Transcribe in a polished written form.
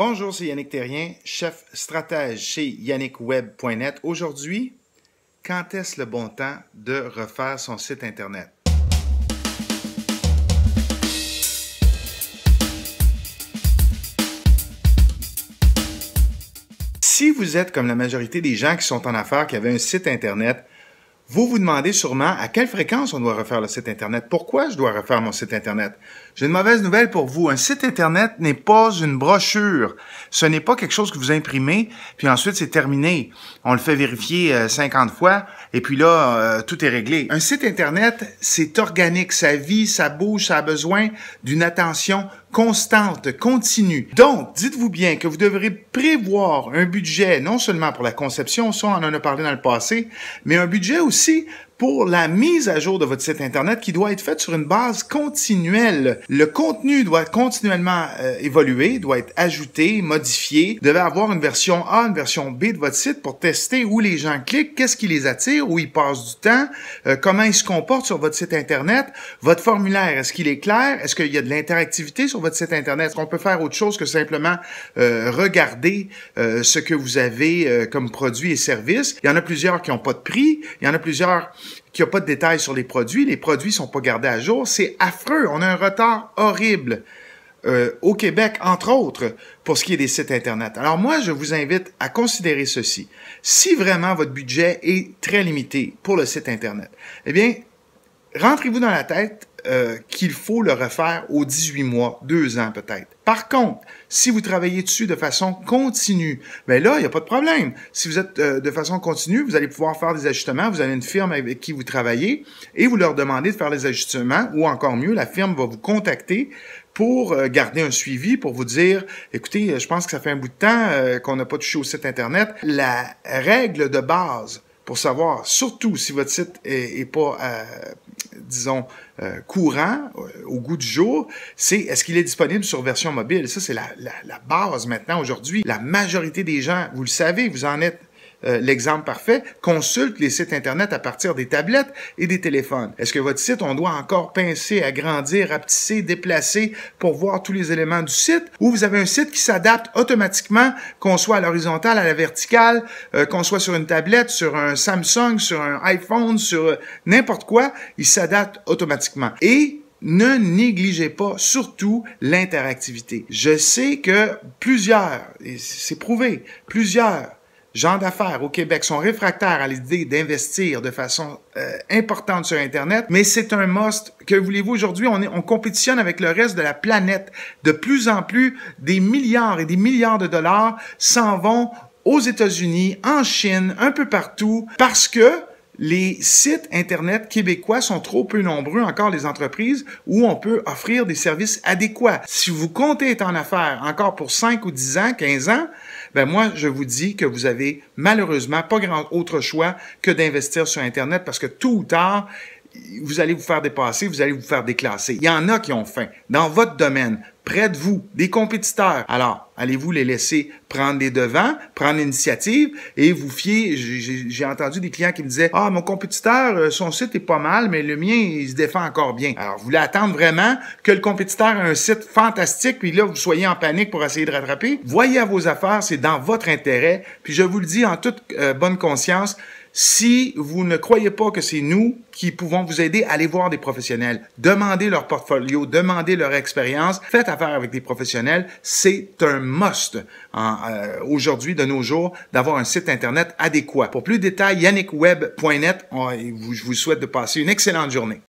Bonjour, c'est Yannick Terrien, chef stratège chez yannickweb.net. Aujourd'hui, quand est-ce le bon temps de refaire son site Internet? Si vous êtes comme la majorité des gens qui sont en affaires, qui avaient un site Internet, vous vous demandez sûrement à quelle fréquence on doit refaire le site Internet. Pourquoi je dois refaire mon site Internet? J'ai une mauvaise nouvelle pour vous. Un site Internet n'est pas une brochure. Ce n'est pas quelque chose que vous imprimez, puis ensuite c'est terminé. On le fait vérifier 50 fois, et puis là, tout est réglé. Un site Internet, c'est organique. Ça vit, ça bouge, ça a besoin d'une attention constante, continue. Donc, dites-vous bien que vous devrez prévoir un budget, non seulement pour la conception, ça on en a parlé dans le passé, mais un budget aussi pour la mise à jour de votre site Internet qui doit être faite sur une base continuelle. Le contenu doit continuellement évoluer, doit être ajouté, modifié. Vous devez avoir une version A, une version B de votre site pour tester où les gens cliquent, qu'est-ce qui les attire, où ils passent du temps, comment ils se comportent sur votre site Internet. Votre formulaire, est-ce qu'il est clair? Est-ce qu'il y a de l'interactivité sur votre site Internet? Est-ce qu'on peut faire autre chose que simplement regarder ce que vous avez comme produits et services? Il y en a plusieurs qui n'ont pas de prix. Il y en a plusieurs qui n'ont pas de détails sur les produits. Les produits sont pas gardés à jour. C'est affreux. On a un retard horrible au Québec, entre autres, pour ce qui est des sites Internet. Alors moi, je vous invite à considérer ceci. Si vraiment votre budget est très limité pour le site Internet, eh bien, rentrez-vous dans la tête qu'il faut le refaire aux 18 mois, 2 ans peut-être. Par contre, si vous travaillez dessus de façon continue, ben là, il n'y a pas de problème. Si vous êtes de façon continue, vous allez pouvoir faire des ajustements. Vous avez une firme avec qui vous travaillez et vous leur demandez de faire les ajustements ou encore mieux, la firme va vous contacter pour garder un suivi, pour vous dire, écoutez, je pense que ça fait un bout de temps qu'on n'a pas touché au site Internet. La règle de base pour savoir, surtout si votre site est pas, disons, courant, au goût du jour, c'est est-ce qu'il est disponible sur version mobile? Ça, c'est la base maintenant, aujourd'hui. La majorité des gens, vous le savez, vous en êtes l'exemple parfait, consulte les sites Internet à partir des tablettes et des téléphones. Est-ce que votre site, on doit encore pincer, agrandir, rapetisser, déplacer pour voir tous les éléments du site? Ou vous avez un site qui s'adapte automatiquement, qu'on soit à l'horizontale, à la verticale, qu'on soit sur une tablette, sur un Samsung, sur un iPhone, sur n'importe quoi, il s'adapte automatiquement. Et ne négligez pas, surtout, l'interactivité. Je sais que plusieurs, et c'est prouvé, plusieurs gens d'affaires au Québec sont réfractaires à l'idée d'investir de façon importante sur Internet, mais c'est un must. Que voulez-vous aujourd'hui? On compétitionne avec le reste de la planète. De plus en plus, des milliards et des milliards de dollars s'en vont aux États-Unis, en Chine, un peu partout, parce que les sites Internet québécois sont trop peu nombreux, encore les entreprises, où on peut offrir des services adéquats. Si vous comptez être en affaires encore pour 5 ou 10 ans, 15 ans, ben moi, je vous dis que vous avez malheureusement pas grand autre choix que d'investir sur Internet parce que tôt ou tard, vous allez vous faire dépasser, vous allez vous faire déclasser. Il y en a qui ont faim dans votre domaine, près de vous, des compétiteurs. Alors, allez-vous les laisser prendre les devants, prendre l'initiative et vous fier? J'ai entendu des clients qui me disaient « Ah, mon compétiteur, son site est pas mal, mais le mien, il se défend encore bien. » Alors, vous voulez attendre vraiment que le compétiteur ait un site fantastique, puis là, vous soyez en panique pour essayer de rattraper? Voyez à vos affaires, c'est dans votre intérêt. Puis je vous le dis en toute bonne conscience, si vous ne croyez pas que c'est nous qui pouvons vous aider, allez voir des professionnels. Demandez leur portfolio, demandez leur expérience. Faites affaire avec des professionnels. C'est un must aujourd'hui, de nos jours, d'avoir un site Internet adéquat. Pour plus de détails, yannickweb.net. Je vous souhaite de passer une excellente journée.